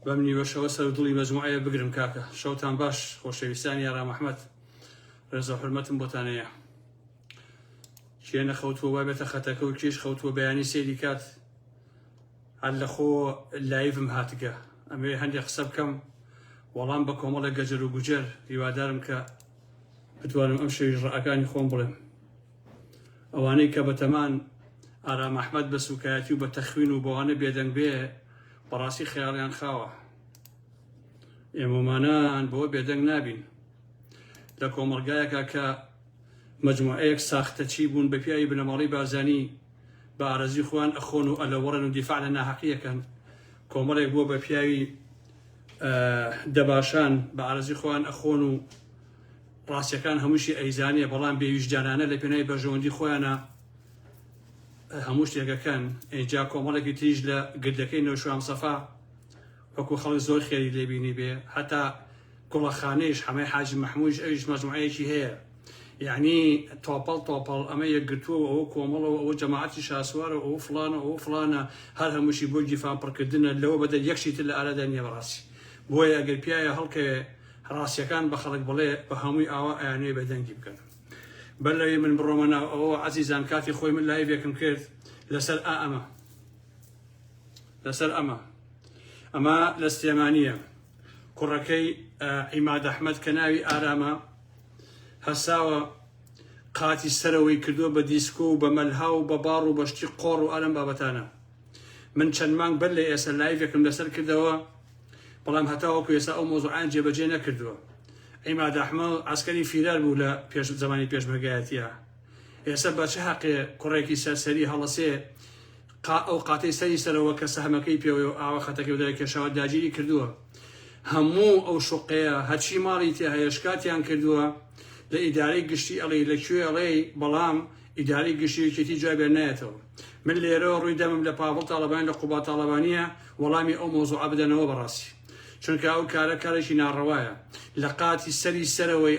بەمنی وەشەوە سەر دڵی مەجموعەیە بگرم کاکە. شەوتان باش خۆشەویستانی یاران محمەد، ڕێزە و حرمەتم بۆتانەیە. چیە نەخەوتووە وای بێتە خەتەکە و کێش خەوتووە بەیانی سێری کات هەر لە خۆ لایڤم هاتگە. ئەمێ هەندێک قسە بکەم وەڵام بە کۆمەڵە گەجەر و گوجەر هیوادارم کە بتوانم ئەم شەوی ڕائەکانی خۆم بڵێم. ئەوانەی کە بەتەمان ئارام ئەحمەد بە سوکایەتی و بە تەخوین و بۆوانە بێدەنگ بێ بەڕاستی خەیاڵیان خاوە. ئێمەمانان بۆ بێدەنگ نابین. لە کۆمەڵگایەکە کە مەجموعەیەک ساختەچی بوون بە پیاوی بنەماڵی بارزانی بە ئارەزی خوان ئەخۆن و ئەلەوەڕن و دیفاع لە ناحەقیەکەن. کۆمەڵێک بووە بە پیاوی دەباشان بە ئارەزی خوان ئەخۆن و ڕاستیەکان هەمووشی ئەیزانیە، بەڵام بێویژدانانە لە پێناوی بەژەوەندی خۆیانە هەموو شتێکەکەن. ئێجا کۆمەڵێکی تریش لە گردەکەی نەوشوام سەفا وەکو خەڵک زۆر خێری لێبینی بێ، هەتا کوڵەخانەیش حەمەی حاجی مەحموودش ئەویش مەجموعەیەکی هەیە. یعنی تۆپەڵ ئەمە یەکگرتووە ئەوە کۆمەڵەوە ئەوە جەماعەتی شاسوارە ئەوە فڵانە ئەوە فڵانە هەر هەمووشی بۆ گیفان پڕکردنە لەوە بەدە یەکشی تر لە ئارەدا نییە بەڕاستی. بۆیە ئەگەر پیایە هەڵکە ڕاستیەکان بە خەڵک بڵێ بە هەمووی ئاوا ئەیانوێ بەدەنگی بکەن. بەلەوەی من بڕۆمەنا ئەوە عەزیزان کاتی خۆی من لایڤێکم کرد لەسەر ئەمە لە سلێمانیە. کوڕەکەی عیماد ئەحمەد کە ناوی ئارامە هەساوە قاتی سەرەوەی کردووە بە دیسکۆ و بە مەلها و بە باڕ و بەشتی قۆڕ و ئەلەم بابەتانە. من چەند مانگ بەر لە ئێستا لایڤێکم لەسەر کردەوە، بەڵام هەتاوەکو ئێستا ئەو مۆزوعیان جێبەجێ نەکردووە. عیماد ئەحمەد عەسکەری فیرار بوو لە زمانی پێشمەرگایەتیە. ئێستا بە چه حەقێ کوڕێکی سەرسەری هەڵەسێ ئەو قاتەی سەری سەرەوە کە سەهمەکەی پێوە و ئاوا خەتەکەی ودای کێشاوە داگیری کردووە. هەموو ئەو شوقەیە هەچی ماڵی تێ هەیە شکاتیان کردووە لە ئیدارەی گشتی ئەڵێ لەکوێ ئەڵێ، بەڵام ئیدارەی گشتیەکێتی جوای بێ نایەتەوە. من لێرەوە ڕووی دەمم لە پاڵ تاڵەبان لە قوبا تاڵەبانیە وەڵامی ئەو مۆزوعە بدەنەوە بەڕاستی، چونکە ئەو کارێکی ناڕەوایە. لە قاتی سەری سەرەوەی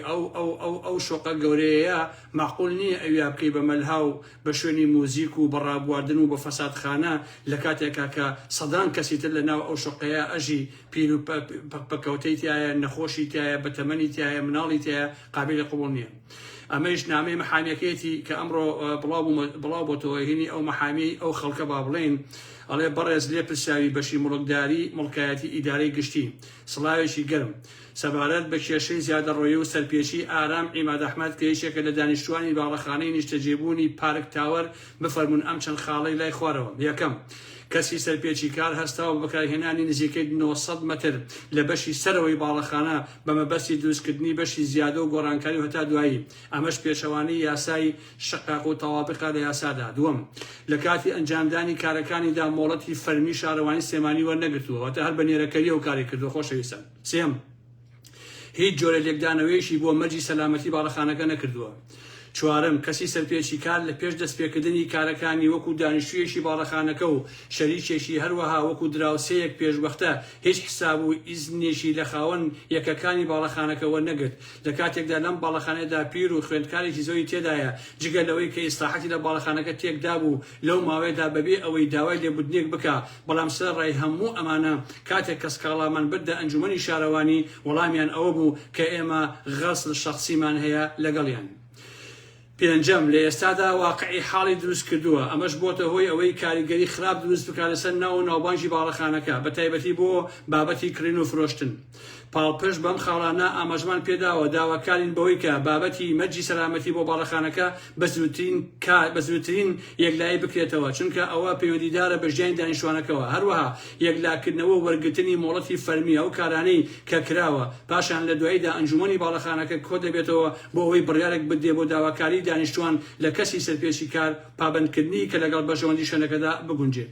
ئەو شۆقە گەورەیە معقول نییە ئەویا بکەی بە مەلها و بە شوێنی موزیک و بە ڕابواردن و بە فەسادخانە لە کاتێکا کە سەدان کەسی تر لە ناو ئەو شۆقەیە ئەژی پیر و پەکەوتەی تایە، نەخۆشی تایە، بەتەمەنی تایە، مناڵی تایە، قابلی قبوڵ نییە. ئەمەش نامەی مەحامیەکەیەتی کە ئەمڕۆ بڵاو بۆتەوە هینی ئەو مەحامی ئەو خەڵکە با بڵێن ئەڵێ بەڕێز لێ پرسیاوی بەشی مڵکداری مڵکایەتی ئیدارەی گشتی سڵاوێکی گەرم سەبارەت بە کێشەی زیادەڕۆیی و سەرپێشی ئارام عیماد ئەحمەد کە یەکێکە لە دانیشتوانی باڵەخانەی نیشتەجێبوونی پارک تاوەر بفەرمون ئەم چەند خاڵەی لای خوارەوە. یەکەم، کەسی سەرپێچی کار هەستاوە بەکارهێنانی نزیکەی 900 مەتر لە بەشی سەرەوەی باڵەخانە بە مەبەستی دروستکردنی بەشی زیادە و گۆڕانکاری و هەتا دوایی. ئەمەش پێشەوانی یاسای شقاق و تەوابقا لە یاسادا. دووەم، لە کاتی ئەنجامدانی کارەکانیدا مۆڵەتی فەرمی شارەوانی سلێمانی وەرنەگرتووە، واتە هەر بە نێرەکەری ئەو کاری کردووە. خۆشەویستان، سێم، هیچ جۆرە لێکدانەوەیشی بۆ مەرجی سەلامەتی باڵەخانەکە نەکردووە. چوارم، کەسی سەرپێچی کار لە پێش دەستپێکردنی کارەکانی وەکو دانیشتوویەکی باڵەخانەکە و شەریکێکی هەروەها وەکو دراوسەیەک پێشبەختە هیچ حساب و ئیزنێکی لە خاوەن یەکەکانی باڵەخانەکە وەرنەگرت. لە کاتێکدا لەم باڵەخانەیەدا پیر و خوێندکارێکی زۆری تێدایە، جگە لەوەی کە ئیسلاحەتی لە باڵەخانەکە تێکدا بوو لەو ماوەیەدا بەبێ ئەوەی داوای لێبوردنێک بکە، بەڵام سەر ڕای هەموو ئەمانە کاتێک کە سکاڵامان بردە ئەنجومەنی شارەوانی وەڵامیان ئەوە بوو کە ئێمە غەسڵ شەخسیمان هەیە لەگەڵیان. پێنجەم، لە ئێستادا واقعی حاڵی دروست کردووە، ئەمەش بۆتە هۆی ئەوەی کاریگەری خراپ دروست بکات لەسەر ناو و ناوبانجی باڵەخانەکە، بە تایبەتی بۆ بابەتی کڕین و فرۆشتن. پاڵپشت بەم خاڵانە ئاماژمان پێداوە داواکارین بەوەی کە بابەتی مەرجی سەلامەتی بۆ باڵەخانەکە بە زووترین یەکلایی بکرێتەوە، چونکە ئەوە پەیوەندیدارە بە ژیانی دانیشتوانەکەەوە. هەروەها یەکلاکردنەوە وەرگرتنی مۆڵەتی فەرمی ئەو کارانەی کە کراوە، پاشان لە دواییدا ئەنجومەنی باڵەخانەکە کۆ دەبێتەوە بۆ ئەوەی بڕیارێک بدێ بۆ داواکاری دانیشتوان لە کەسی سەرپێچی کار پابەندکردنی کە لەگەڵ بەژەوەندی شوێنەکەدا بگونجێت.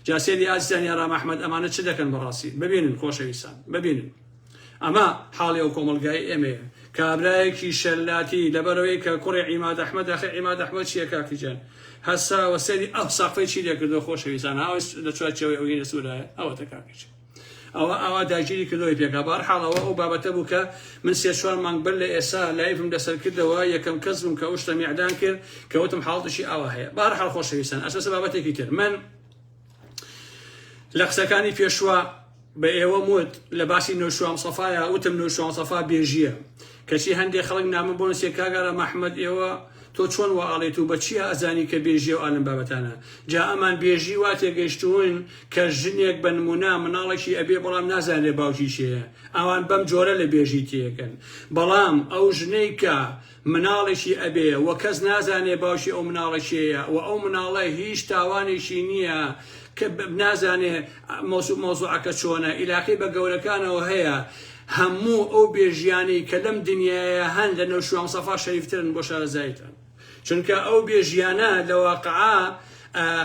جاسێری ئازیزانی ئارام ئەحمەد ئەمانە چ دەکەن بەڕاستی؟ ببینن خۆشەویستان، ببینن. ئەمە حاڵی ئەو کۆمەلگای ئێمەیە. کابرایەکی شەلاتی لەبەرەوەی کە کوڕی عیماد ئەحمەد عیماد ئەحمەد چییە کاکیجان؟ هەساوە سەری ئەو ساقفەی چی لێکردووە خۆشەویستان؟ ئاوش لە چوارچێوەی ئەوەی لە سوورایە ئەوەتە کاکیجان. ئەوە داگیری کردەوەی پێکا. بەهەرحاڵەوە ئەو بابەتە بوو کە من 3-4 مانگ بەر لە ئێستا لایڤم لەسەر کردەوە، یەکەم کەس بووم کە ئەو شتە میعدان کرد کە وتم حاڵەتشی ئاوا هەیە. بەهەرحاڵ خۆشەویستان، ئەساسە بابەتێکی تر من لە قسەکانی پێشوە بە ئێوە وت لە باسی نەوشوام سەفایە وتم نەوشوام سەفا بێژیە کەچی هەندێک خەڵک نامە بۆ نووسێ کاگەرە مەحمەد ئێوە تۆ چۆن وا ئاڵێت و بە چیە ئەزانی کە بێژیە و ئالم بابەتانە جا ئەمان بێژی وا تێگەیشتوون کە ژنێک بە نمونە مناڵێکی ئەبێ بەڵام نازانێ باوکی شەیە ئەوان بەم جۆرە لە بێژی تێکەن بەڵام ئەو ژنەی کە مناڵێکی ئەبێ وە کەس نازانێ باوشی ئەو مناڵەشەیە و ئەو مناڵە هیچ تاوانێکی نییە کە نازانێ مۆزوعەکە چۆنە ئیلاقی بە گەورەکانەوە هەیە هەموو ئەو بێژیانی کە لەم دنیاە هەن لە نەوشوام سەفا شەریفترن بۆ شارەزایتن چونکە ئەو بێژیانە لە واقعا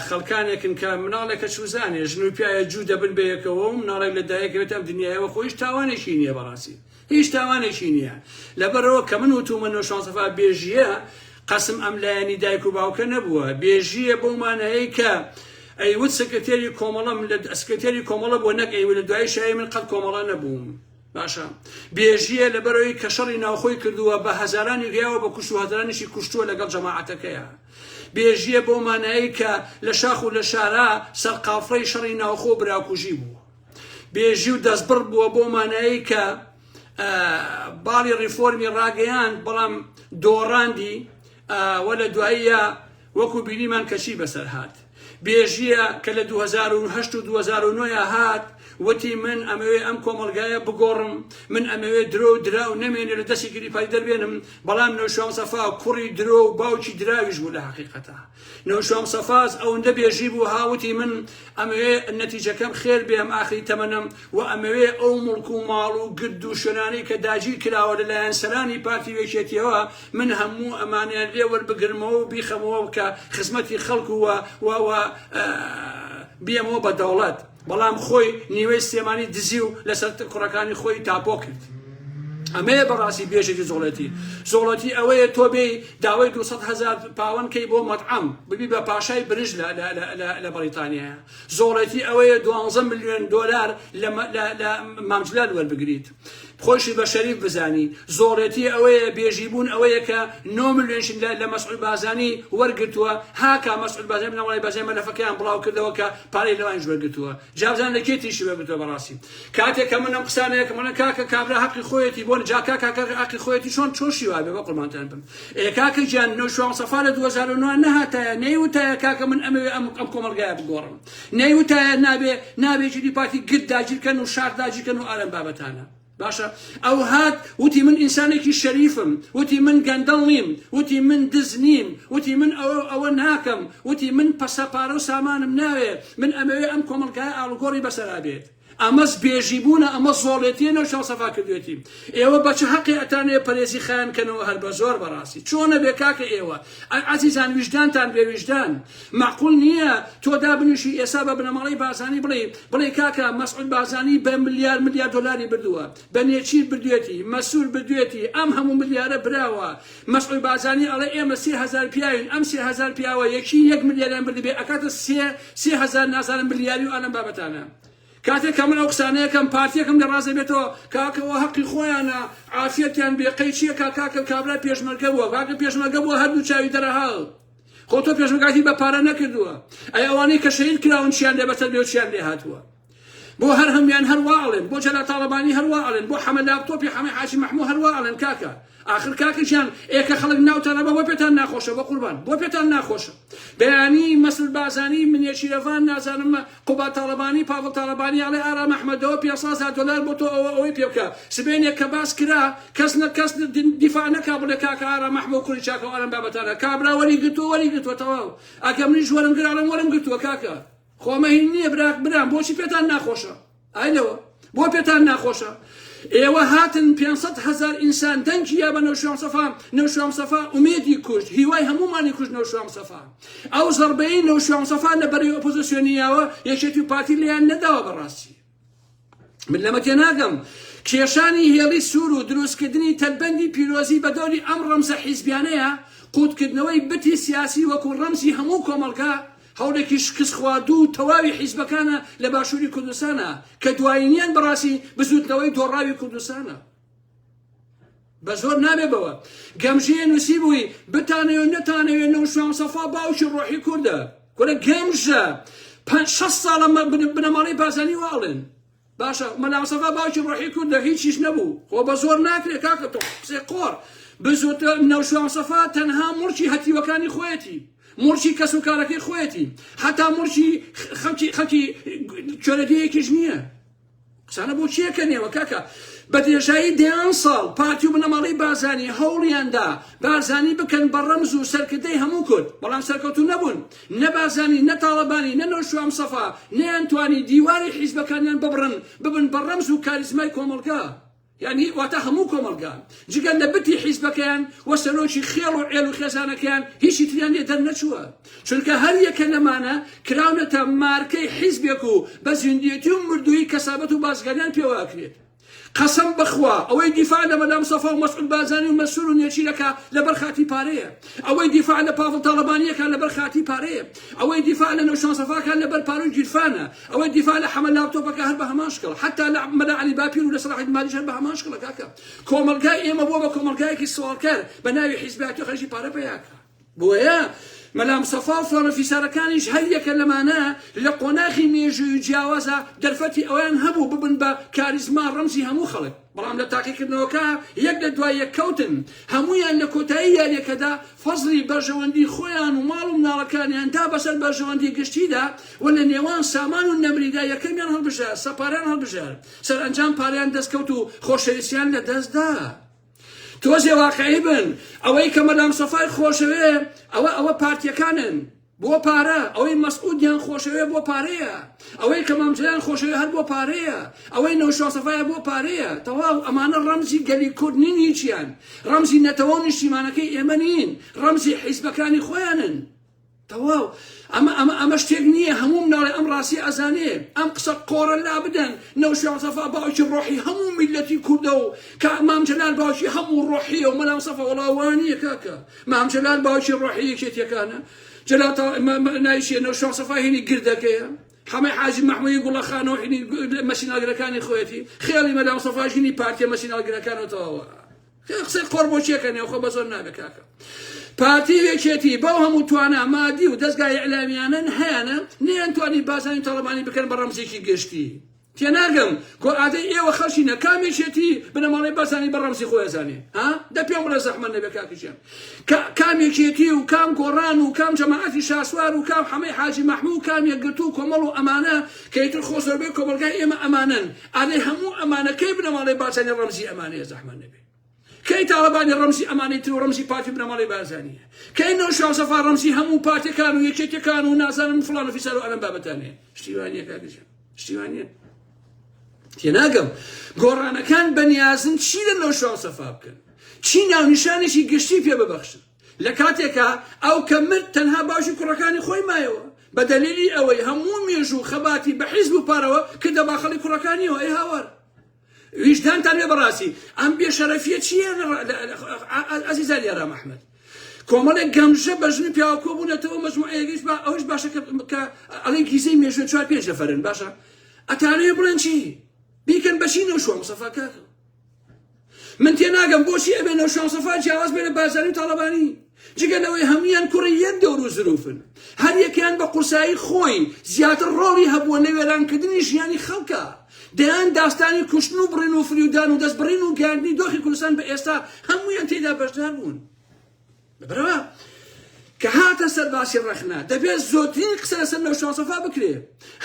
خەڵکانێکن کە مناڵێکە چوزانێ ژن و پیاە جوو دەبن بەیەکەوە و مناڵێک لە دایەکەوێت ئەم دنیاەوە خۆیش تاوانێکی نییە بەڕاستی هیچ تاوانێکی نییە لەبەرەوە کە من وتومە نەوشوام سەفا بێژیە قەسم ئەم لایەنی دایک و باوکە نەبووە بێژیە بۆمانەیە کە ئەیوت سکرتێری کۆمەڵەم لە سکرتێری کۆمەڵە بۆ نەک ئەیوە لە دوای شای من قەت کۆمەڵە نەبووم باشە بێژیە لەبەرەوەی کە شەڕی ناوخۆی کردووە بە هەزارانی گیاوە بە کوشت و هەزارانیشی کوشتووە لەگەڵ جەماعەتەکەیە بێژیە بۆمانەیە کە لە شاخ و لە شارە سەرقافڕەی شەڕی ناوخۆ براکوژی بووە بێژی و دەستبڕ بووە بۆمانەیە کە باڵی ڕیفۆرمی ڕاگەیان بەڵام دۆڕاندی وە لە دواییە وەکو بینیمان کەچی بەسەر هات بێژیە کە لە 2008 و 2009 هات وتی من ئەمەوێ ئەم کۆمەلگایە بگۆڕم من ئەمەوێ درۆ و درا و نەمێنێ لە دەستی گریپای دەربێنم بەڵام نەوشوام سەفا کوڕی درۆ و باوکی دراویش بوو لە حقیقەتە نەوشوام سەفاز ئەوەندە بێژی بوو هاوتی من ئەمەوێ نەتیجەکەم خێر بێم ئاخری تەمەنم و ئەمەوێ ئەو مڵک و ماڵ و گرد و شوێنانەی کە داگیر کراوە لەلایەن سەرانی پارتی وێکێتیەوە من هەموو ئەمانیان لێ وەربگرمەوە و بیخەمەوە کە خزمەتی خەڵک و بیەمەوە بە دەوڵەت بەڵام خۆی نیوەی سێمانی دزی و لەسەر کوڕەکانی خۆی تاپۆ کرد ئەمەیە بەڕاستی بێژێکی زۆڵەتی ئەوەیە تۆ بێ داوای 200,000 پاوەندکەی بۆ مەطعەم ببی بە پاشای برژ لە بەریتانیا زۆڵەتی ئەوەیە 12 ملیۆن دۆلار لە مامجلال وەربگریت خۆشی بە شەریف بزانی زۆڵەتی ئەوەیە بێژیبوون ئەوەیە کە 9 ملیۆنشن لە مەسعود بازانی وەرگرتووە هاکا مەسعود بازانی بنەوەڵی بازای مەلەفەکەیان بڵاو کردەوە کە پارەی لەوانش وەرگرتووە جابزان لە کێتیشی وەرگرتووە بەڕاستی کاتێک کە منم قسانەیەکە منە کاکە کابرا حەقی خۆیەتی بۆ جا کاکە حەقی خۆیەتی چۆن چۆشی وابێ بە قوربانتان بم کاکە گیان نەوشوام سەفا لە 2009 نەهاتایە نەیوتایە کاکە من ئەمەوێ ئەم کۆمەلگایە بگۆڕم نەیوتایە نابێ جدی پارتی گرد داگیرکەن و شار داگیرکەن و ئالەم بابەتانە باشە ئەو هات وتی من ئینسانێکی شەریفم وتی من گەندەڵ نیم وتی من دز نیم وتی من ئەوە ناکەم وتی من پەسەپارە و سامانم ناوێ من ئەمەوێ ئەم کۆمەلگایە ئاڵوگۆڕی بەسەرا بێت ئەمەش بێژیبوونە ئەمە زۆڵێتیە نەوشوام سەفا کردوێتی ئێوە بەچ حەقی ئەتانەیە پەرێزی خایانکەنەوە هەر بە زۆر بەڕاستی چۆنە بێ کاکە ئێوە عەزیزان ویژدانتان بێ ویژدان معقول نییە تۆ دابنووشی ئێستا بە بنەماڵەی بازانی بڵێ کاکە مەسعود بازانی بە ملیار دۆلاری بردووە بە نێچیر بردوێتی مەسوول بردوێتی ئەم هەموو ملیارە براوە مەسعود بازانی ئەڵێ ئێمە 30,000 پیاوین ئەم 30,000 پیاوە یەکی 1 ملیاریان بردبێ ئەکاتە 30,000 نازانم ملیاری و ئەلەم بابەتانە کاتێک کە من ئەو قسانەیەکەم پارتیەکەم لە ڕازە بێتەوە کاکەوە حەقی خۆیانە عافیەتیان بێقەی چییە کاکە کابرا پێشمەرگە بووە کاکە پێشمەرگە بووە هەردوو چاوی دەرەهاڵ خۆ تۆ پێشمەرگاتی بە پارە نەکردووە ئەی ئەوانەی کە شەهید کراون چیان لێ بەسەر بێ و چیان لێ هاتووە بۆ هەر هەمیان هەروە ئەڵێن بۆ جەلا تاڵەبانی هەروە ئەڵێن بۆ حەمە لاپتۆپی حەمەی حاجی مەحموود هەروە ئەڵێن کاکە آخر کاکەیان ئێکە خەڵک ناوتانە بۆ پێتان ناخۆشە بە قوربان بۆ پێتان ناخۆشە بەیانی مەسعود بازانی منێشیرەڤان نازانم قوبا تاڵەبانی پاڤڵ تاڵەبانی ئەڵێ ئارام ئەحمەدەوە 500,000 دۆلار بۆ تۆ ئەوەی پێ بکە سبێنێک کە باس کرا کەس دیفاع نەکا بڵێ کاکە ئارام ئەحمەد کوڕی چاکە و ئەڵەم بابەتانە کابرا وەریگرتووە تەواو ئەگە منیش وەرم گرتووە کاکە خۆمە هین نییە برام بۆچی پێتان ناخۆشە ئایلەوە بۆ پێتان ناخۆشە ئێوە هاتن 500,000 ئینسان دەنگیا بە نەوشوام سەفا ئومێدی کوشت هیوای هەمومانی کوشت نەوشوام سەفا ئەو زەربەی نەوشوام سەفا لە بەرەی ئۆپۆزیسیۆنیاوە یەکێتی و پارتی لێیان نەداوە بەڕاستی من لەمە تێناگەم کێشانی هێڵی سوور و دروستکردنی تەلبەندی پیرۆزی بە دەوری ئەم ڕەمزە حیزبیانەیە قوتکردنەوەی بتی سیاسی وەکو ڕەمزی هەموو کۆمەڵگا هەوڵێکی شکست خواردوو و تەواوی حیزبەکانە لە باشووری کوردستانە کە دوایینیان بەڕاستی بزوتنەوەی دۆڕاوی کوردستانە بە زۆر نابێبەوە گەمژەیە نووسی بووی بتانەوێ نەتانەوێ نەوشوام سەفا باوکی ڕۆحی کووردە گۆرە گەمژە 6 ساڵە بنەماڵی بازانی واڵێن باشە مەلا مستەفا باوکی ڕۆحی کوردە هیچیش نەبوو خۆ بە زۆر ناکرێت کاکە تۆ قسەی قۆڕ بزۆتە نەوشوان مستەفا تەنها موڕچی هەتیوەکانی خۆیەتی موڕچی کەس و کارەکەی خۆیەتی هەتا موڕچی خەڵکی کوێرەدەیەکیش نییە قسانە بۆ چیەکە نێوە کاکە بە درێژایی 10 ساڵ پارتی و بنەماڵی بازانی هەوڵیاندا بازانی بکەن بە ڕەمز و سەرکردەی هەموو کورد بەڵام سەرکەوتو نەبوون نە بازانی نە تاڵەبانی نە نەوشوان مستەفا نەیانتوانی دیواری حیزبەکانیان ببڕن ببن بە ڕەمز و کاریزمای کۆمەڵگا یعنی واتە هەموو کۆمەڵگان جگەن لە بتی حیزبەکەیان وە سەرۆکی خێڵ و عێل و خێزانەکەیان هیچی تریان لێ دەرنەچووە چونکە هەر یەکە لەمانە کراونەتە مارکەی حیزبێک و بە زیندویەتی و مردووی کەسابەت و بازگەریان پێواکرێت قسم بخوا ئەوەی دیفاع لە مەلا مستەفا و مەسعود بازانی و مەسئول و نێچیرەکە لەبەر خاتی پارەیە ئەوەی دیفاع لە پاڤڵ تاڵەبانیەکە لەبەر خاتی پارەیە ئەوەی دیفاع لە نەوشان مستەفاکە لەبەر پارە و گیرفانە ئەوەی دیفاع لە حەمەل لاپتۆپەکە هەر بە هەمان شکڵ حتا لە مەلا عەلی باپیر و لە سەلاحەدین مالیش هەر بە هەمان شکڵە کاکە کۆمەلگای ئێمە بۆ بە کۆمەلگایەکی سوالکەر بە ناوی حیزبیاتی و خەرجی پارە پێیاکە بۆیە مەلا مستەفا و فۆرەفیسارەکانیش هەر یەکە لەمانە لە قۆناغی مێژووی و جیاوازە دەرفەتی ئەویان هەبوو ببن بە کاریزما ڕەمزی هەموو خەڵک بەڵام لە تاقیکردنەوەکە یەک لە دوای یەک کەوتن هەمویان لە کۆتایی یاریەکەدا فەزلی بەرژەوەندی خۆیان و ماڵ و مناڵەکانیان تا بەسەر بەرژەوەندی گشتیدا و لە نێوان سامان و نەمریدا یەکەمیان هەڵبژار سەپاریان هەڵبژار سەرئەنجام پاریان دەستکەوت و خۆشەویستیان لە دەستدا تۆزێ واقعی بن ئەوەی کە مەلا مستەفای خۆشەوێ ئەوە پارتیەکانن بۆ پارە ئەوەی مەسعودیان خۆشەوێ بۆ پارەیە ئەوەی کە مامجلیان خۆشەوێ هەر بۆ پارەیە ئەوەی نەوشوان مستەفایە بۆ پارەیە تەواو ئەمانە ڕەمزی گەلی کورد نین هیچیان ڕەمزی نەتەوە و نیشتیمانەکەی ئێمە نین ڕەمزی حیزبەکانی خۆیانن تەواو ئەمە شتێک نییە هەموو مناڵی ئەم ڕاستی ئەزانێ ئەم قسە قۆڕە لا بدەن نەوشوان مستەفا باوکی ڕۆحی هەموو میلەتی کوردە و کە مام جەلال باوکی هەموو ڕۆحیە و مەلا مستەفا وەڵا وانییە کاکە مام جەلال باوکی ڕۆحی یەکێتیەکانە جەلال نایشیە نەوشوان مستەفا هینی گردەکەیە حەمەی حاجی مەحموودی گوڵەخانەوە هینی مەسیناگرەکانی خۆیەتی خێڵی مەلا مستەفاش هینی پارتیە مەسیناگرەکانەوە تەواوە قسەی قۆڕ بۆ چیەکە نێو خۆ بە زۆر نابێت کاکە پارتی وێکێتی بەو هەموو توانە مادی و دەستگای ئیعلامیانە هەیەنە نەیانتوانی بازانی تاڵەبانی بکەن بە ڕەمزێکی گشتی تێناگەم کۆ ئادەی ئێوە خەڵکی نەکامێکێتی بنەماڵی بازانی بە ڕەمزی خۆی ئەزانێ دە پێم بڵێ زەحمەت نەبێ کاکەجیان کامێکێتی و کام گۆڕان و کام جەماعەتی شاسوار و کام حەمەی حاجی مەحموود کام یەکگرتو و کۆمەڵ و ئەمانە کە ئیتر خۆ زۆربەی کۆمەلگای ئێمە ئەمانن ئادەی هەموو ئەمانەکەی بنەماڵی بازانی ڕەمزی ئەمانەیە زەحمەت نەبێ کەی تاڵەبانی ڕەمزی ئەمانەی تر و ڕەمزی پارتی بنەماڵی بازانیە کەی نەوشوان مستەفا ڕەمزی هەموو پارتیەکان و یەکێتیەکان و نازانم فڵان و فیسار و ئەلەم بابەتانەیە شتیوانیە کاکەجیان شتیوانیە تێناگەم گۆڕانەکان بەنیازن چی لە نەوشوان مستەفا بکەن چی ناونیشانێکی گشتی پێ ببەخشن لە کاتێکە ئەو کە مرد تەنها باشی کوڕەکانی خۆی مایەوە بە دەلیلی ئەوەی هەموو مێژ و خەباتی بە حیزب و پارەوە کردە باخەڵی کوڕەکانیەوە ئەی هاوار ویجدانتان لێ بەڕاستی ئەم بێشەرەفیە چییە ئەزیزان یارام ئەحمەد کۆمەڵێک گەمژە بەژنی پیاوە کۆبوونەتەوە مەجموعەیەکیش ئەوش باشە کە ئەڵێن گیزەی مێژوێ 4-5 نەفەرن باشە ئەتانەیە بڵێن چی بیکەن بەچی نەوشوان مستەفا کاکە من تێناگەم بۆچی ئەبێ نەوشوان مستەفا جیاواز بێ لە بازاری و تاڵەبانی جگەلەوەی هەمویان کوڕی یەک دەور و زروفن هەر یەکیان بە قورسایی خۆی زیاتر ڕۆڵی هەبووە لە وێرانکردنی ژیانی خەڵکە دەیان داستانی کوشتن و بڕین و فریودان و دەستبڕین و گاندنی دۆخی کوردستان بە ئێستا هەمویان تێدا بەشدار بوون بەبەرەوە کە هاتە سەر باسی ڕەخنا دەبێت زۆرترین قسە لەسەر نەوشوان مستەفا بکرێ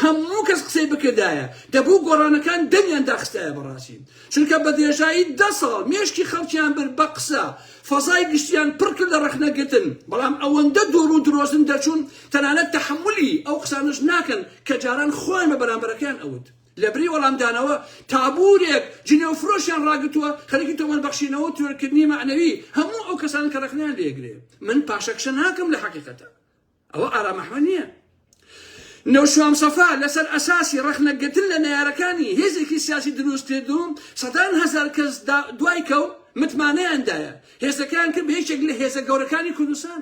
هەموو کەس قسەی بکردایە دەبوو گۆڕانەکان دەمیان داخستایە بەڕاستی چونکە بە درێژایی 10 ساڵ مێشکی خەڵکیان بر بە قسە فەزای گشتیان پڕ کرد لە ڕەخنەگرتن بەڵام ئەوەندە دوور و درۆزن دەچوون تەنانەت تەحملی ئەو قسانش ناکەن کە جاران خۆیان بە بەرامبەرەکان ئەوت لەبری وەڵامدانەوە تابورێک جنێوفرۆشیان ڕاگرتووە خەڵکی تۆمەن بەخشینەوە تۆرکردنی معنەوی هەموو ئەو کەسان کە ڕەخنیان لێگرێ من پاشەکشە ناکەم لە حەقیقەتە ئەوە ئارام ئەحمەد نییە نەوشوان مستەفا لەسەر ئەساسی ڕەخنەگرتن لە نەیارەکانی هێزێکی سیاسی دروست کردووم 100,000 کەس دوای کەوت متمانەیاندایە هێزەکان کرد بە هیچێک لە هێزە گەورەکانی کوردستان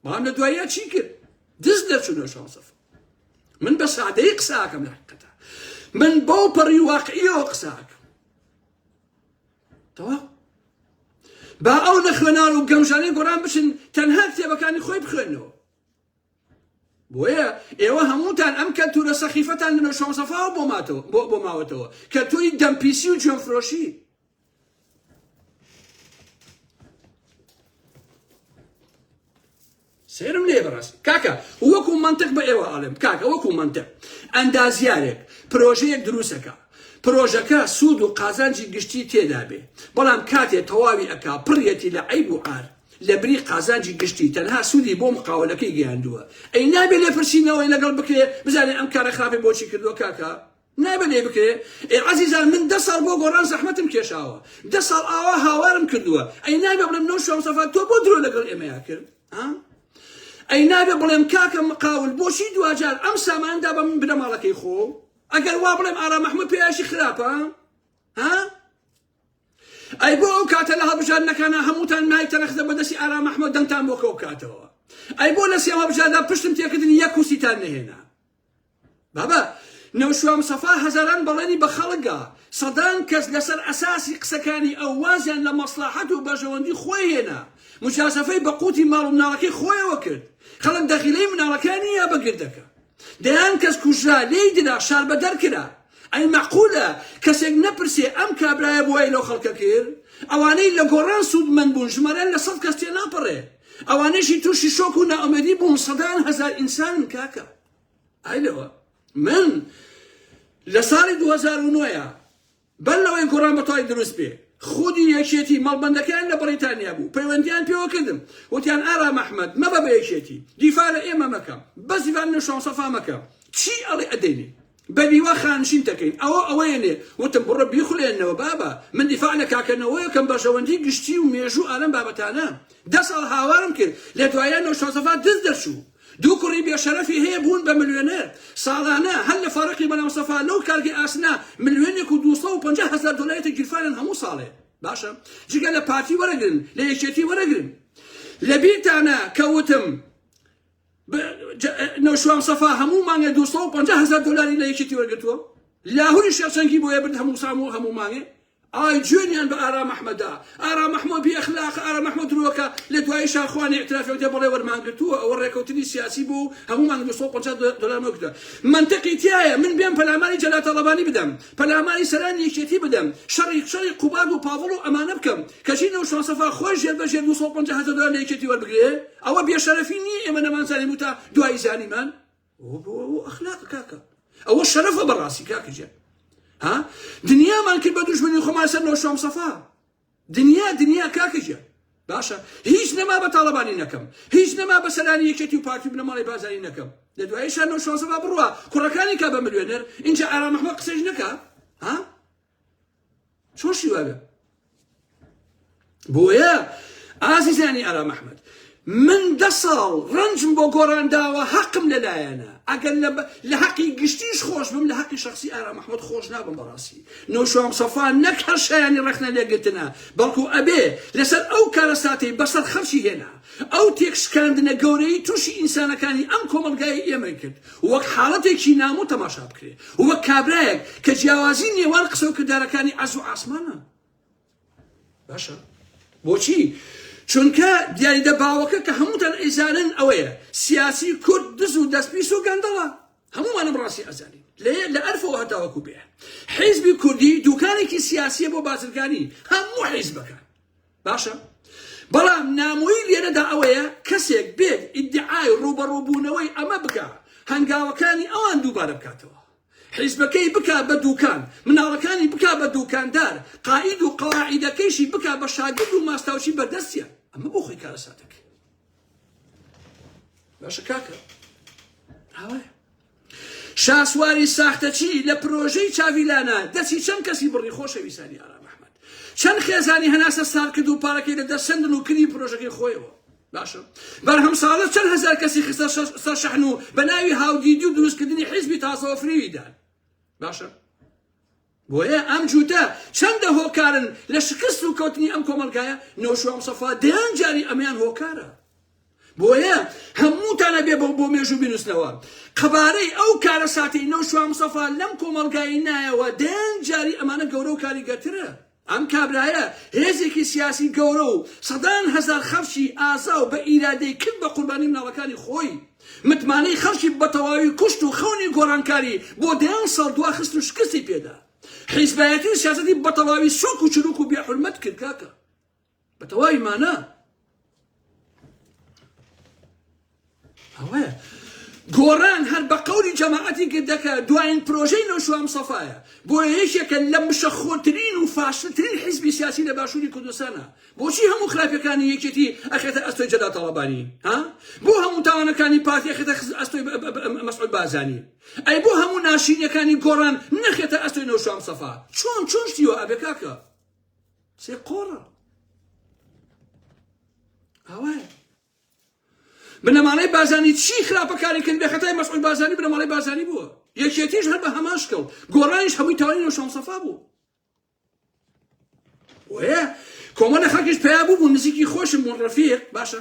بەڵام لە دواییە چی کرد دەست دەرچوو نەوشوان مستەفا من بە سادەی قساکەم لە حەقیقەتە من بۆ پەڕی واقعیەوە قساکەم تەواو با ئەو نەخوێنان و گەمژانەی گۆڕان بچن تەنها کتێبەکانی خۆی بخوێنەوە بۆیە ئێوە هەمووتان ئەم کەلتورە سەخیفەتان لە نەوشەوە مستەفاوە بۆ ماوەتەوە کەلتوری دەمپیسی و گوێنفرۆشی. سێرم لێ بەڕاستی کاکە وەکو منطق بە ئێوە ئاڵێم کاکە وەکو منطق ئەندازیارێک پرۆژەیەک دروستەکە پرۆژەکە سوود و قازانجی گشتی تێدا بێ بەڵام کاتێ تەواوی ئەکا پڕیەتی لە عیب و عار لە بری قازانجی گشتی تەنها سوودی بۆ مقاولەکەی گەیاندووە ئەی نابێت لێ پرسیینەوەی لەگەڵ بکرێ بزانێ ئەم کارە خراپی بۆچی کردووە کاکە نابێت لێ بکرێ ئێ عەزیزان من 10 ساڵ بۆ گۆڕان زەحمەتم کێشاوە 10 ساڵ ئاوا هاوارم کردووە ئەی نابێت بڵێم نەوشەوە مستەفا تۆ بۆ درۆ لەگەڵ ئێمەیا کرد ئەی نابێ بڵێم کاکە مقاول بۆچی دوجار ئەم ساماندا بە من برە ماڵەکەی خۆ ئەگەر وا بڵێم ئارا مەحموود پێیاشی خراپە ئەی بۆ ئەو کاتە لە هەڵبژاردنەکانە هەمووتان مای تەنەخدە بەدەستی ئارا مەحموود دەنگتان بۆ کەو کاتەوە ئەی بۆ لە سێ هەڵبژاردە پشتم تێکردنی یەک کوسیتان نەهێنا بابە نەوشەوە مستەفا هەزاران بەڵێنی بە خەڵکە سەدان کەس لەسەر ئەساسی قسەکانی ئەو وازیان لە مەسلحەت و بەژەوەندی خۆی هێنا مجازفەی بە قوتی ماڵ و مناڵەکەی خۆیەوە کرد خەڵک دەخیلەی مناڵەکانی یا بەگردەکە دەیان کەس کوژرا لێی دنا شار بە دەرکرا ئەی مەعقولە کەسێک نەپرسێ ئەم کابرایە بۆی لەو خەڵکە کرد ئەوانەی لە گۆڕان سوودمەند بوون ژمارەیان لە 100 کەس تێ ناپەڕێ ئەوانەیشی تووشی شۆک و نائومێدی بوون سەدان هەزار ئینسانن کاکە ئای لەوە من لە ساڵی 2009 بەر لەوەی گۆڕان بەتەواوی دروست بێ خودی یەکێتی مەڵبەندەکان لە بەریتانیا بوو پەیوەندیان پێوە کردم وتیان ئارا مەحمەد مەبە بە یەکێتی دیفاع لە ئێمە مەکەم بەس دیفاع لە نەوشەوە مستەفا مەکەم چی ئەڵێ ئەدەینێ بەبیوە خانشین دەکەین ئەوەیەنێ وتم بڕە بیخولێنەوە بابە من دیفاع لە کاکەنەوەیەکەم بەشەوەندی گشتی و مێژوو ئالەم بابەتانە 10 ساڵ هاوارم کرد لە دوایە نەوشەوە مستەفا دز دەرچوو دوو کوڕی بێشەرەفی هەیە بوون بە ملیۆنێر ساڵانە هەر لە فارقی بەناو مستەفا لەو کارگی ئاسنا ملیۆنێک و 250,000 دۆلارێتی گیرفانن هەموو ساڵێ باشە جگە لە پارتی وەرەگرن لە یەکێتی وەرەگرن لە بیرتانە کەوتم نەوشەوە مستەفا هەموو مانگە 250,000 دۆلاری لە یەکێتی وەرگرتووە لاهوری شێرچەنگی بۆیە برد هەموو سام و هەموو مانگێ ئای جوێنیان بە ئارا مەحمەدا ئارا مەحموود بی ئەخلاق ئارا مەحموود درۆکە لە دوای شاخوانی اعترافی دێ بڵێ وەرمانگرتووە ئەوە ڕێکەوتنی سیاسی بوو هەموو مانگ 250 دۆلار نەکردە منطقی تایە من بێم پەلاماری جەلات تەڵەبانی بدەم پەلاماری سەرانی یەکێتی بدەم شەڕی قوباد و پاوڵ و ئەمانە بکەم کەچی نەوشەوە مستەفا خۆش ژێر بەژێر 250,000 دۆلار لە یەکێتی وەربگرێ ئەوە بێشەرەفی نییە ئێمە نەمانزانین وتە دوای زانیمان ئەخلاق کاکە ئەوە شەرەفە بەڕاستی کاکەجێ ها دنیامان کرد بە دوژمنی خۆمان سەر نەوشەوە مستەفا دنیا کاکەجێ باشە هیچ نەما بە تاڵەبانی نەکەم هیچ نەما بە سەرانی یەکێتی و پارتی بنەماڵی بازاری نەکەم لە دواییشان نەوشەوە مستەفا بڕوە کوڕەکانی کا بە ملیۆنەر اینجا ئارا مەحموود قسەش نەکا ها چۆن شیوابێ بۆیە ئازیزانی ئارا مەحموود من 10 ساڵ ڕەنجم بۆ گۆڕانداوە حەقم لەلایەنە ئەگەر لە حەقی گشتیش خۆش بم لە حەقی شخصی ئارا مەحموود خۆش نابم بەڕاستی نەوشەوە مستەفا نەک هەر شایانی ڕەخنە لێگرتنە بەڵکو ئەبێ لەسەر ئەو کارە ساتەی بەسەر خەڵکی هێنا ئەو تێکشکاندنە گەورەی تووشی ئینسانەکانی ئەم کۆمەلگای ئێمە کرد وەک حاڵەتێکی نامۆ تەماشا بکرێ وەک کابرایەک کە جیاوازی نێوان قسە و کردارەکانی عەرز و ئاسمانە باشە بۆچی چونکە دیاریدە باوەکە کە هەمووتان ئەیزانن ئەوەیە سیاسی کورد دز و دەستپیس و گەندەڵە هەموومانم ڕاستی ئەزانین لە ئەرفەوە هەتاوەکو بێ حیزبی کوردی دوکانێکی سیاسیە بۆ بازرگانی هەموو حیزبەکان باشە بەڵام نامۆیی لێرەدا ئەوەیە کەسێک بێت ئیدعای ڕوبەڕووبوونەوەی ئەمە بکە هەنگاوەکانی ئەوان دووبارە بکاتەوە حیزبەکەی بکا بە دوکان مناڵەکانی بکا بە دوکاندار قائید و قەواعیدەکەیشی بکا بە شاگرد و ماستاوشی بەردەستیە ئەمە بۆ خۆی کارە ساتەکە باشە کاکە هاوایە شاسواری ساختەچی لە پرۆژەی چاویلانە دەچی چەند کەسی بڕی خۆشەویستانی ئارا مەحموود چەند خێزانی هەناسە سار کرد و پارەکەی لە دەستسەندن و کردی پرۆژەکەی خۆیەوە باشە بەرهەم ساڵە چەند هەزار کەسی خستە سەر شەحن و بە ناوی هاودیدی و دروستکردنی حیزبی تازەوە فریویدان باشە بۆیە ئەم جوتە چەندە هۆکارن لە شکست و کەوتنی ئەم کۆمەلگایە نەوشەوە مستەفا دەیان جاری ئەمیان هۆکارە بۆیە هەمووتانە بێ بۆ مێژوو بینوسنەوە قەبارەی ئەو کارە ساتەی نەوشەوە مستەفا لەم کۆمەلگایی نایەوە دەیان جاری ئەمانە گەورە و کاریگەرترە ئەم کابرایە هێزێکی سیاسی گەورە و سەدان هەزار خەڵکی ئازا و بە ئیرادەی کرد بە قوربانی مناڵەکانی خۆی متمانەی خەڵکی بە تەواوی کوشت و خەونی گۆڕانکاری بۆ دەیان ساڵ دواخست و شکستی پێدا حیزبایەتی و سیاسەتی بە تەواوی سوک و چروک و بێحورمەت کرد کاکە بە تەواوی مانە ئەوەیە گۆڕان هەر بە قەولی جەماعەتی کردەکە دوایین پرۆژەی نەوشەوام سەفایە بۆ یەکێکە لە مشەخۆترین و فاشلترین حیزبی سیاسی لە باشووری کوردستانە بۆچی هەموو خراپەکانی یەکێتی ئەخێتە ئەستۆی جەدا تەڵەبانی ها بۆ هەموو تاوانەکانی پارتی ئەخێتە ئەستۆی مەسعود بازانی ئەی بۆ هەموو ناشینیەکانی گۆڕان نەخێتە ئەستۆی نەوشەوام سەفا چۆن شتیوە ئەبێ کاکە سێ قۆڕە ئەوەیە بنەماڵەی بازانی چی خراپەکاری کرد بێخەتای مەسعود بازانی بنەماڵەی بازانی بووە یەکێتیش هەر بە هەماشکەوت گۆڕانیش هەمووی تەواوی نەوشەوام سەفا بوو وەیە کۆمەڵە خەڵکیش پێیا بوو نزیکی خۆشم بوون ڕەفیق باشە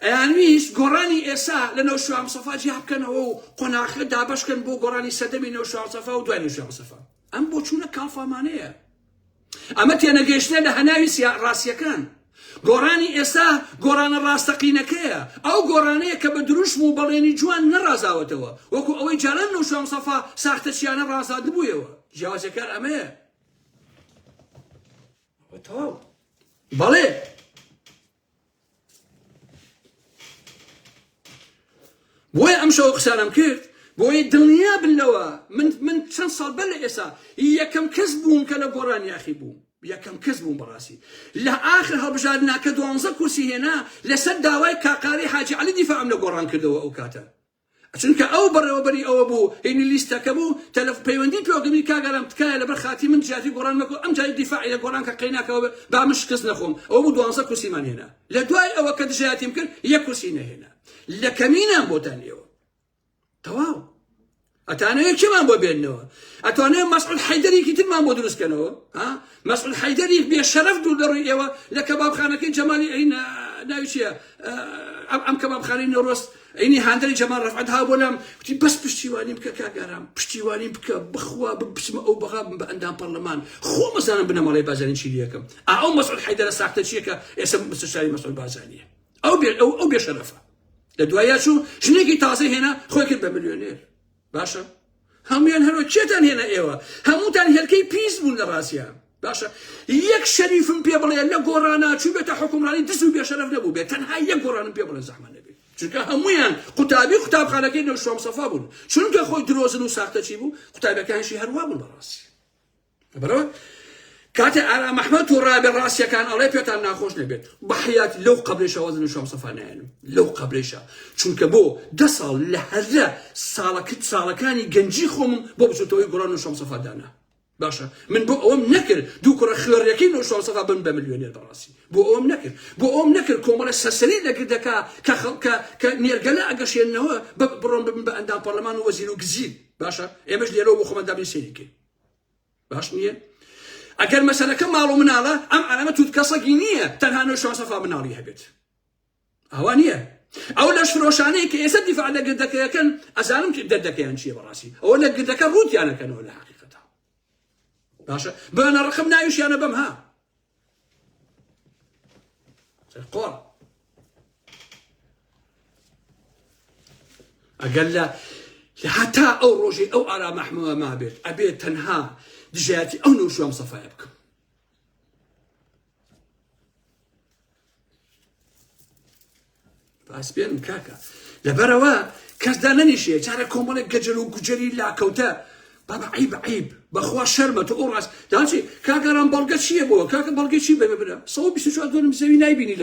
ئەیانویست گۆڕانی ئێستا لە نەوشەوام سەفا جیا بکەنەوە و قۆناغ دابەشکەن بۆ گۆڕانی سەدەمی نەوشەوام سەفا و دوای نەوشەوام سەفا ئەم بۆ چوونە کاڵفامانەیە ئەمە تێنەگەیشتنە لە هەناوی ڕاستیەکان گۆڕانی ئێستا گۆڕانە ڕاستەقینەکەیە ئەو گۆڕانەیە کە بە دروشم و بەڵێنی جوان نەڕازاوەتەوە وەکو ئەوەی جاران نەوشەوام سەفا ساختەچیانە ڕازاد بوویەوە جیاوازەکار ئەمەیە تەواو بەڵێ بۆیە ئەم شەو قسانم کرد بۆیە دڵنیا بنەوە من چەند ساڵ بەر لە ئێستا یەکەم کەس بووم کە لە گۆڕانی یاخی بووم یەکەم کەس بووم بەڕاستی لە ئاخر هەڵبژاردناکە 12 کورسی هێنا لەسەر داوای کاقاری حاجی عەلی دیفاعم لە گۆڕان کردەوە ئەو کاتە چونکە ئەو بەڕێوەبەری ئەوە بوو هینی لیستەکە بوو پەیوەندی پێوەگەمی کاگەرم تکایە لەبەر خاتی من جیاتی گۆڕان مەکۆ ئەم جای دیفاعی لە گۆڕان کە قەیناکەوە با من شکست نەخۆم ئەوە بوو 12 کورسیمان هێنا لە دوای ئەوە کە دژایەتیم کرد یەک کورسی نەهێنا لە کەمینان بۆتان لێوە تەواو ئەتانەیە کێمان بۆ بێننەوە ئەتوانێت مەسعود حەیدەرێکی ترمان بۆ دروستکەنەوە مەسعود حەیدەری بێشەرەف دوور دەڕووی ئێوە لە کەبابخانەکەی جەمالی ناوی چییە ئەم کەبابخانەی نەورۆست ئینی هاندەری جەمال ڕەفعەت ها بۆ لام وتی بەس پشتیوانیم بکە کاگەرام پشتیوانیم بکە بخوا بچمە ئەو بەغا بە ئەندام پەرلەمان خۆ مەزانم بنەماڵەی بازانی چی لەکەم ئەو مەسعود حەیدەرە ساختە چیەکە ئێستا مستشاری مەسعود بازانیە ئەو بێشەرەفە لە دوایە چوو ژنێکی تازە هێنا خۆی کرد بە ملیۆنێر باشە هەمویان هەروە چێتان هێنا ئێوە هەمووتان هێلکەی پیس بوون لە ڕاستیان باشە یەک شەریفم پێ بڵێ لە گۆڕانە چوو بێتە حکومڕانی دز و بێشەرەف نەبوو بێت تەنها یەک گۆڕانم پێ بڵێ زەحمە نەبێت چونکە هەمویان قوتابخانەکەی نەوشەوام سەفا بوون چونکە خۆی درۆزن و ساختە چی بوو قوتابەکانشی هەروە بوون بەڕاستی بەڕەوە کاتێ ئارام ئەحمەد و ڕابێ ڕاستیەکان ئەڵێ پێتان ناخۆش نەبێت بەحیات لەو قەبرێشەوە نەوشەوام سەفا نایەنم لەو قەبرێشە چونکە بۆ 10 ساڵ لە هەرە ساڵەکانی گەنجی خۆمم بۆ بچوتەوەی گۆڕان نەوشەوام سەفا دانا باشە من بۆ ئەوەم نەکرد دوو کوڕە خێڕیەکەی نەوشەوام سەفا بن بە ملیۆنێر بەڕاستی بۆ ئەوەم نەکرد کۆمەڵە سەرسەری لەگردەکە کە نێرگەلە ئەگەشێنەوە بڕۆن ببن بە ئەندام پەرلەمان و وەزیر و گزیر باشە ئێمەش لێرەوە بۆ خۆمان دابین سەیریکەین باش نییە ئەگەر مەسەلەکە ماڵ و مناڵە ئەم ئەلەمە توت کەسەکی نییە تەنها نەوشەوام سەفا مناڵی هەبێت ئەوە نییە ئەو لەش فرۆشانەی کە ئێستا دیفاع لە گردەکەیەکەن ئەزانم دەردەکەیان چییە بەڕاستی ئەوە لە گردەکە ڕوتیانەکەنەوە لە حەقیقەتە باشە بەنە ڕقم ناویشیانە بەم ها قۆڕ ئەگەر لە هەتا ئەو ڕۆژەی ئەو ئارام ئەحمەدە ما بێت ئەبێت تەنها دژایەتی ئەو نەوشەوام سەفایە بکەم باس بێنم کاکە لەبەرەوە کەسدا نەنیشێ چارە کۆمەڵێک گەجەر و گوجەری لاکەوتە بابا عیب بەخوا شەرمە تۆ ئەو ڕاست داچی کاگەران بەڵگە چییە بۆ کاکە بەڵگەی چی بێ ببرە 124 دۆنم زەوی نایبینی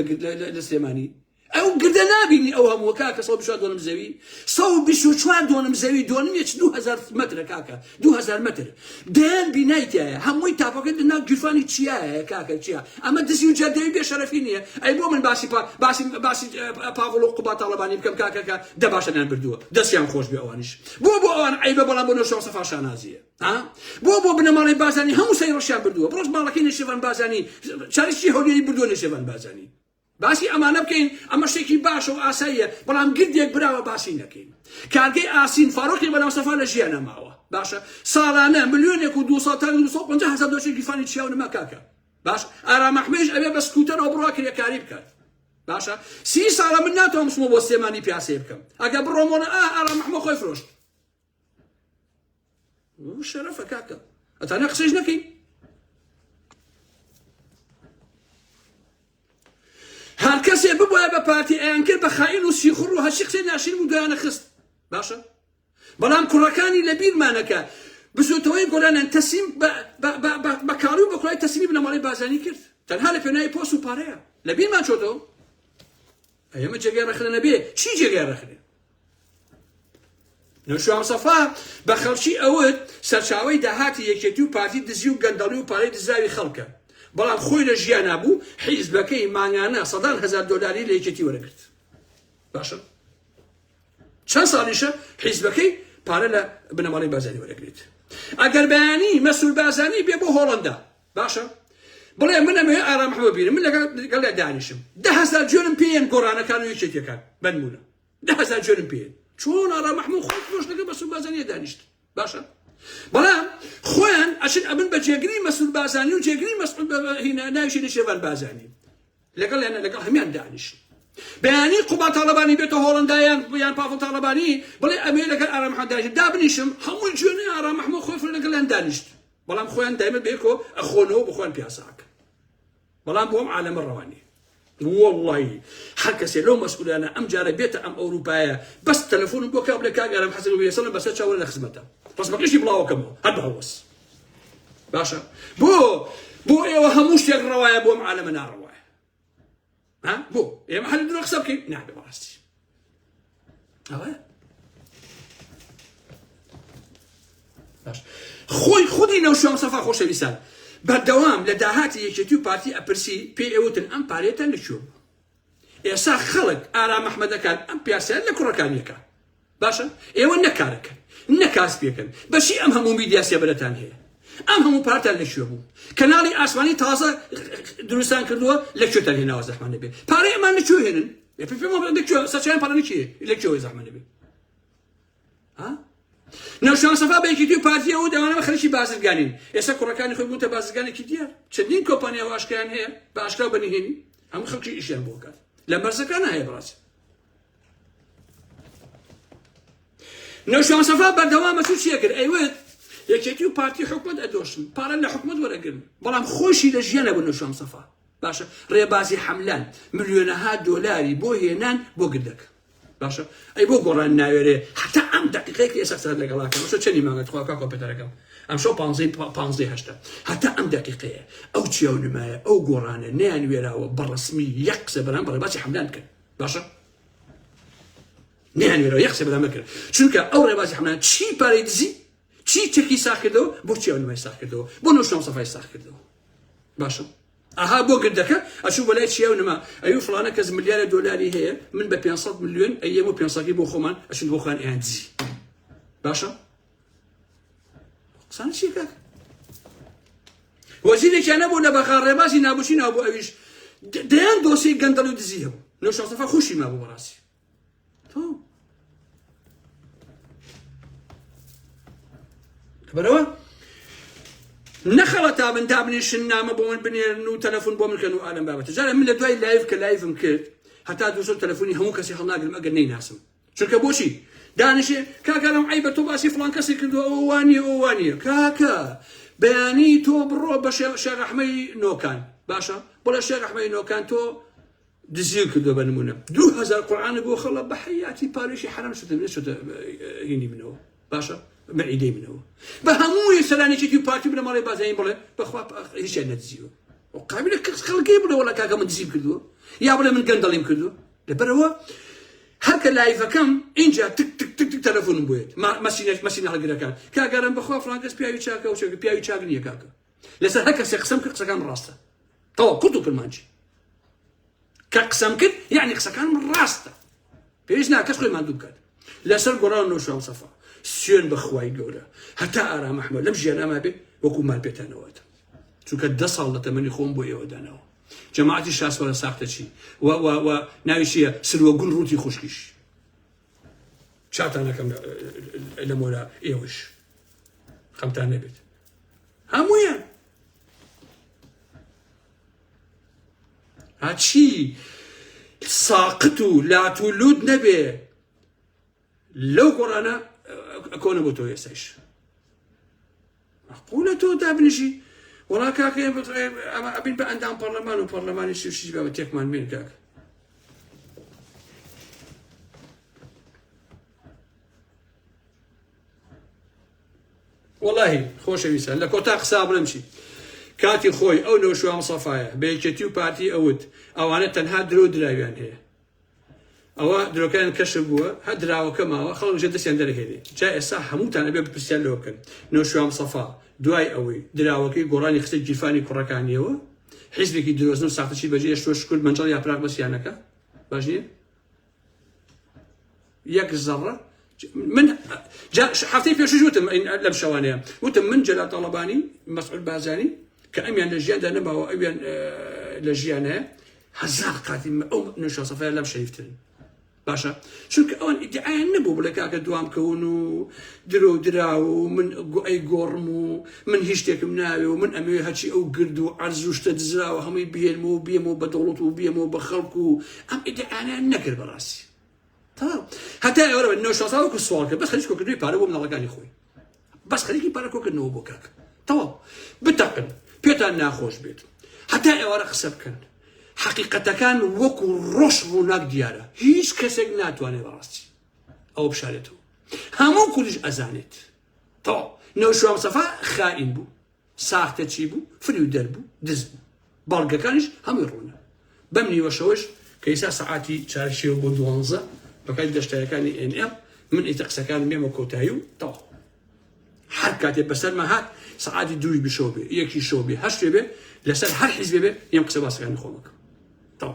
لە سلێمانی ئەو گردە نابینی ئەو هەمووە کاکە 124 دۆنم زەوی 124 دۆنم زەوی دۆنم یەک 2000 مەترە کاکە 2000 مەتر دەیان بینایتایە هەمووی تاپەکە لەناو گیرفانی چیایە کاکە چیە ئەمە دزی و جەردەوی بێشەرەفی نییە ئەی بۆ من باسی پاڤڵ و قوبا تاڵەبانی بکەم کاکەکە دە باشەیان بردووە دەستیان خۆش بێ ئەوانیش بۆ ئەوان عیبە بەڵام بۆ نەوشەوام سەفا شانازیە بۆ بنەماڵی بازانی هەموو سەی ڕۆژیان بردووە بڕۆژ ماڵەکەی نێشێڤان بازانی چاریشی هەولێری بردووە نێشێڤان بازانی باسی ئەمانە بکەین ئەمە شتێکی باشە و ئاساییە بەڵام گردێک براوە باسی نەکەین کارگەی ئاسین فاڕۆقی بەناو سەفا لە ژیانە ماوە باشە ساڵانە ملیۆنێک و 250,000 گیرفانی چیاو نەما کاکە باش ئارام ئەحمەدیش ئەبێ بە سکوتەرەوە بڕوا کرێکاری بکات باشە 30 ساڵە من ناتوانم بچمەوە بۆ سلێمانی پیاسێ بکەم ئەگە بڕۆمەوە ئارام محمەد خۆی فرۆشت شەرەفە کاکە ئەتانە قسەش نەکەی هەر کەسێ ببووە بە پارتی ئەیان کرد بە خائین و سیخڕ و هەشی قسەی ناشرین و دایانە خست باشە بەڵام کوڕەکانی لە بیرمانەکە بزوتەوەی گۆرانیان تەسلیم بە کاڵی و بە کوڕای تەسلیمی بنەماڵەی بازرگانی کرد تەنها لە پێناوی پۆست و پارەیە لە بیرمان چۆتەوە ئەمە جێگای ڕەخنە نەبێ چی جێگای ڕەخنێ نەوشەوان سەفا بە خەڵکی ئەوت سەرچاوەی داهاتی یەکێتی و پارتی دزی و گەندەڵی و پارەی دزاوی خەڵکە بەڵام خۆی لە ژیانە بوو حیزبەکەی مانگانە $100,000 لە یەکێتی وەرەگرت باشە چەند ساڵیشە حیزبەکەی پارە لە بنەماڵەی بازرگانی وەرەگریت ئەگەر بەیانی مەسئول بازرگانی بێ بۆ هۆڵەندا باشە بڵێ من ئەمەوێ ئارام محمەد بیرم من لەگەڵ دانیشم 10,000 جوێنم پێیان گۆڕانەکان و یەکێتیەکان بنمونە 10,000 جوێنم پێیان چۆن ئارام محمەد خۆی فرۆش لەگەڵ مەسئول بازرگانی دانیشت باشە بەڵام خۆیان ئەچن ئەبن بە جێگری مەسئول بازرگانی و جێگری مەسئول ناویشی نێشێوان بازرگانی لەگەڵ هەمیان دانیشت بەیانی قوبا تاڵەبانی بێتە هۆڵەندایان یان پافڵ تاڵەبانی بڵێ ئەمێ لەگەڵ ئارام محمەد دانیشت دابنیشم هەمووی جوێنەی ئارام محمەد خۆی فرۆ لەگەڵیان دانیشت بەڵام خۆیان دایمە بێکۆ ئەخۆنەوە بخۆیان پیاساکە بەڵام بۆم عالەمە ڕەوانی والله هەر کەسێ لەو مەسئولانە ئەم جارە بێتە ئەم ئەوروپایە بەس تەلەفۆنم بۆ کا بڵێ کاگەرم حەسەن و وێسەڵم بەسەر چاوەڕێ لە خزمەتە ڕسمەکەشی بڵاوەکەمەوە هەر بەهەوەس باشە بۆ ئێوە هەموو شتێک ڕەوایە بۆم عالەمە ناڕەوایە بۆ ئێمە هەر درۆ قسە بکەین نابێ بەڕاستی ئەوە باش خۆی خودی نەوشەوان سەفا خۆشەویستان بەردەوام لە داهاتی یەکێتی و پارتی ئەپرسی پێ ئێوتن ئەم پارێتەن لەکوێ بوو ئێستا خەڵک ئارام محمەدەکان ئەم پیاسیان لە کوڕەکانیەکە باشە ئێوە نەکارەکەن نەکاس پێکەن بەشی ئەم هەموو میدیا سێبەرەتان هەیە ئەم هەموو پارتان لەکوێ بوو کەناڵی ئاسمانی تازە دروستان کردووە لەکوێتان هێناوە زەحمە نەبێ پارەی ئەمان لەکوێ هێنن پێم سەرچاویان پارە نەکوێ لەکوێ زەحمە نەبێ نەوشەوان سەفا بە یەکێتی و پارتیە و دەوانەوە خەڵکی بازرگانین ئێستا کوڕەکانی خۆی بوونتە بازرگانێکی دیار چەندین کۆمپانیا و ئاشکیان هەیە بە ئاشکرا و بەنهێنی هەموو خەڵکی ئیشیان بۆ بکات لە مەرزەکان هەیە بڕاستی نەوشەوان سەفا بەردەوامە چیە کرد ئەیوێت یەکێتی و پارتی حکومەت ئەدۆشن پارە لە حکومەت وەرەگرن بەڵام خۆشی لە ژیانە بوو نەوشەوان سەفا باشە ڕێبازی حەملان ملیۆنەها دۆلاری بۆ هێنان بۆ گردەکە باشە ئەی بۆ گۆڕان ناوێرێ حتا ئەم دقیقەیەک ئێستا قسە لەگەڵاکەم ئەمشۆ چەندی مانگە خوا کۆمپیۆتەرەکەم ئەمشۆ 15 هەتا ئەم دقیقەیە ئەو چیاونمایە ئەو گۆڕانە نەیانوێراوە بەڕەسمی یەک قسە بەرام بە ڕێبازی حەملان بکەن باشە نەیانوێرەوە یەک قسە بەرام بکەن چونکە ئەو ڕێبازی حەملان چی پارەی دزی چی تێکی ساخ کردەوە بۆ چیاونمای ساخ کردەوە بۆ نەوشەوان سەفای ساخ کردەوە باشە ئاها بۆ گردەکە ئەچوو بەلای چیاونما ئەوی فڵانە کەس ملیارە دۆلاری هەیە من بە 500 ملیۆن ئەیەم و 500 بۆ خۆمان ئەچون بۆ خۆیان ئەیان دزی باشە قسانە چی کاک وەزیرێکیان نەبوو لە بەخار ڕێبازی نابووچی نابوو ئەویش دەیان دۆسی گەندەڵ و دزی هەبوو نەوشەوان سەفا خۆشی مابوو بەڕاستی بەرەوە نەخەڵە تا من دابنیشن نامە بۆ من بنێرن و تەلەفۆن بۆ من کەن و ئالەم بابەتە جارە من لە دوای لایڤ کە لایڤم کرد هەتا دووسەر تەلەفۆنی هەموو کەسی هەڵناگرم ئەگەر نەیناسم چونکە بۆچی دانیشێ کاکەڵم ئەی بە تۆ باسی فڵان کەسی کردووە ئەو وانییە کاکە بەیانی تۆ بڕۆ بە شێخ ئەحمەی نۆکان باشە بڵێ شێخ ئەحمەی نۆکان تۆ دزی کردووە بە نمونە 2000 قورئانە بۆ خەڵە بە حەیاتی پارێشی حرام شتە هینی منەوە باشە معیدەی منەوە بە هەمووی سەرانێکی و پارتی بنەماڵەی بازرگانی بڵێ بەخوا هیچیان نەدزیوە قابلە خەڵکی بڵێ وەڵا کاکە من دزیم کردووە یا بڵێ من گەندەڵیم کردووە لەبەرەوە هەرکە لایڤەکەم اینجا تک تک تک تک تەلەفۆنم بۆیت مەسینە هەڵگرەکان کاگەرم بەخوا فڵان کەس پیاوی چاکە و چاکە پیاوی چاک نییە کاکە لەسەر هەر کەسێک قسەم کرد قسەکان ڕاستە تەواو قورت و کرمانچی کە قسەم کرد یعنی قسەکان ڕاستە پێویست نا کەس خۆی ماندوو بکات لەسەر گۆڕان نەوشەوان سەفا سوێن بەخوای گەورە هەتا ئارام محمەد لەم ژیانەما بێ وەکو مال پێتانەوەتە چونکە 10 ساڵ لە تەمەنی خۆم بۆ ئێوە دانەوە جەماعەتی شاسوەرە ساختە چی و ناوی چییە سلوە گون ڕووتی خوشکیش چاتان نەکەم لە مۆرە ئێوەش خەمتان نەبێت هەموویان هاچی ساقط لا تولود نبي لو قرانا اكون بوتو يسايش اقول تو دابنشي ولا كاك ابين بقى عندهم برلمان وبرلمان شي بقى تكمل مين كاك والله خوش ويسان لك وتاق صاب نمشي كاتي خوي او نو شو مصفايا بيجتيو بارتي اوت او انا تنها درو دراويان هي او درو كان كشبوا هدراو كما خلو جدس عندنا هذه جاي صح هموت انا بيبسيال لوكن نو شو مصفا دواي اوي دراوكي قراني خص جيفاني كركاني هو حزبك دروز نو ساعه شي بجي شو شكل منجل يا براك بس يانك باجي ياك الزره من جاء حفتي في شو جوتم لم شوانيا وتم من جلا طلباني مسعود بازاني كأميان لجيان ده نبا وأميان لجيانه هزار قاتم أو نشوا صفيا لم شايفتن باشا شو كأون ادعاء النبو بلكاك دوام كونو دراو من أي قرمو من هشتك مناوي ومن أمي هاتشي أو قردو عرزوش تدزراو هم بيمو بدولتو بيمو بخلقو أم ادعاء النكر براسي تمام حتى يورا انه شو صار السؤال بس خليك كوكني بارو من الله قال خوي بس خليك بارو كوكنو بوكاك تمام بتقن بيتا ناخوش بيت حتى يورا خسب كان حقيقة كان وكو روش روناك ديارة هيش كسك ناتواني براسي او بشارته همو كلش ازانت تمام نو شو مصفى خائن بو ساخته تشيبو فريو دربو دزبو بارقا كانش هم يرونا بمني وشوش كيسا ساعاتي تشارشيو بودوانزا بقيت دشتاكاني ان ام من اتقسكان ميمو كوتايو طو حركات بسر ما هات ساعات دوي بشوبي يكي شوبي هشبي لسر هر حزبي يمقس باسكان خومك طو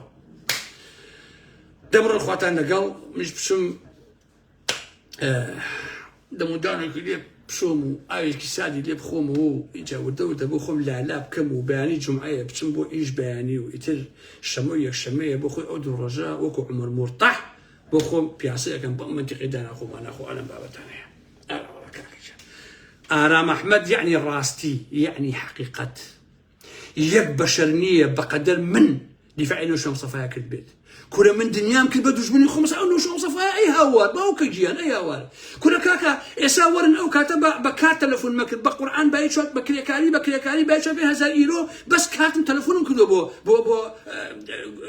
دبر الخواتان قال مش بشم دمودانو كلي بشومو اي كيسادي اللي بخومو يجاو الدولة بخوم لا بكمو بياني جمعية بشمبو ايش بياني ويتر الشمية بخو عدو الرجاء وكو عمر مرتاح بخوم بياسية كان منطقي دانا أخو أنا أخو أنا بابتانية أنا آرام أحمد يعني راستي يعني حقيقة يك بشرنية بقدر من دفاع نو شو صفايا كل بيت كل من دنيام كل بدوش مني خمس أو نو شو صفايا أي هوار باو كجيان أي هوار كل كاكا يساورن أو كاتب بكات تلفون مكر بقرآن بايشوت بكريكاري بايشوت بها هزار إيرو بس كاتم تلفون كله بو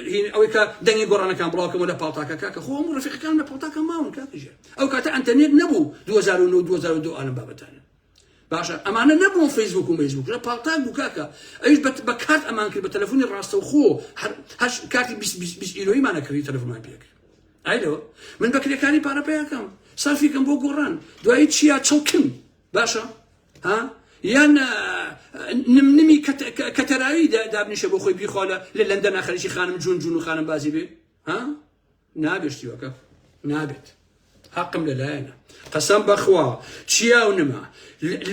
هين أو كا دني قرانا كان بلاكم ولا بالتاكا كاكا هو مو رفيق كان بالتاكا ماون كاكا جيان أو كاتا أنت نبو 2002 أنا بابتانا باشا اما انا نبغى فيسبوك لا بالتاك بوكاكا ايش بكات امان كي بتليفوني الراس وخو هاش كاتي بس ايلوي ما انا كري تليفون ما بيك ايلو من بكري كاني بارا بيكم صار في كم بو قران دواي تشيا تشوكن باشا ها يان نمي كتراوي دابني شبو خوي بيخوله لندن اخر شي خانم جون وخانم بازي بي ها نابشتي وكا نابت حقم للانا قسم بخوا تشيا ونما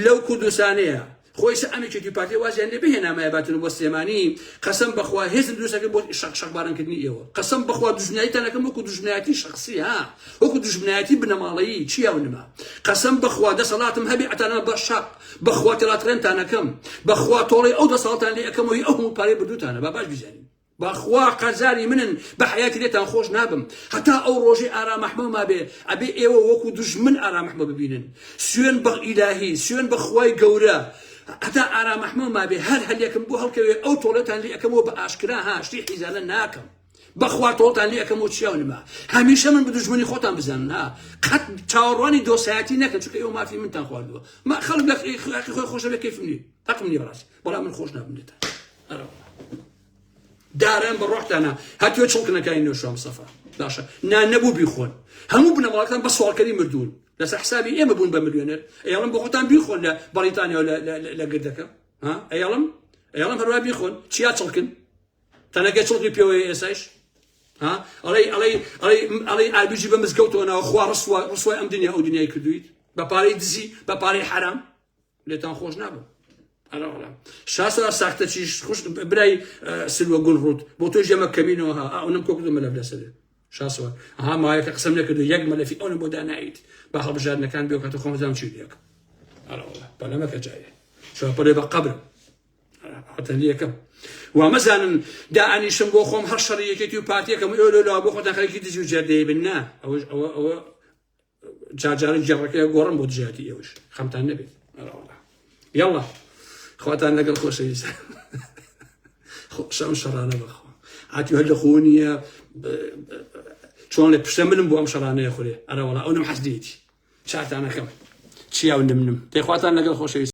لو كدو ثانيه خوي سامي تشي بارتي وازي اللي بهنا ما يباتن والسيماني قسم بخوا هزن دوسك بو شق بارن كدني ايوا قسم بخوا دجنايتي انا كم كدو جنايتي شخصيه ها وكدو جنايتي بنمالي تشيا ونما قسم بخوا ده صلاه مهبي انا بشق بخوا تلاترنت انا كم بخوا طولي او ده صلاه اللي كم هي او باري بدوت انا باباش بيزاني بخوا قزاري منن بحياتي لي تنخوش نابم حتى او روجي ارام محمود ما بي ابي ايوا وكو دجمن ارام محمود ببينن سيون بغ الهي سيون بخواي قورا حتى ارام محمود ما بي هل يكم بو هلكوي او طولتان لي اكمو باشكراها شتي حزالا ناكم بخوا طولتان لي اكمو تشاون ما هميشه من بدجمني خوتان بزن ها قد تاوروني دو ساعتي نكن شو ما في من تنخوالو ما خلق لك اخي خوش بك كيفني تقمني براسي ولا من خوشنا بنتا دارن بروحت انا هاتيو تشلكنا كاين نو شو مصطفى باشا نبو بيخون همو بنا مالكان بس سؤال كريم مردول لس حسابي اما بون بمليونير ايالم بخوتان بيخون لا بريطانيا ولا قردك ها ايالم فروا بيخون تشيا تشلكن تناقا تشلكي بيو اس ايش ها علي بيجي بمزقوتو انا اخوا رسوا ام دنيا او دنيا كدويت بباري دزي بباري حرام اللي تنخوش نابو أنا شاسا ساكتة شيء خوش براي سلوى قنروت بوتو جمع كمينوها أو نمكو كدو ملا بلا سلوى شاسا ها ما يقسم لك كدو يجمل في أون بودا نعيد باخر بجارنا كان بيوكاتو خمس دام شيء ديك أنا والله بلا ما كجاي شو بلا بقبر عتليكم ومثلا دعني شنبو خوم هالشرية كتيو باتيكم يقولوا لا أبو خدنا خليك تجيو جدي بنا أو جاجار جركة قرن بود جاتي يوش خمتان نبي يلا خواتنا نقل خوشيس شام شرانا بخو عاتيو هاد خونية شلون بشتملن بو أم شرانا يا خوري أنا والله أنا محسديتي شات أنا كم شيا ونمنم تي خواتنا نقل خوشيس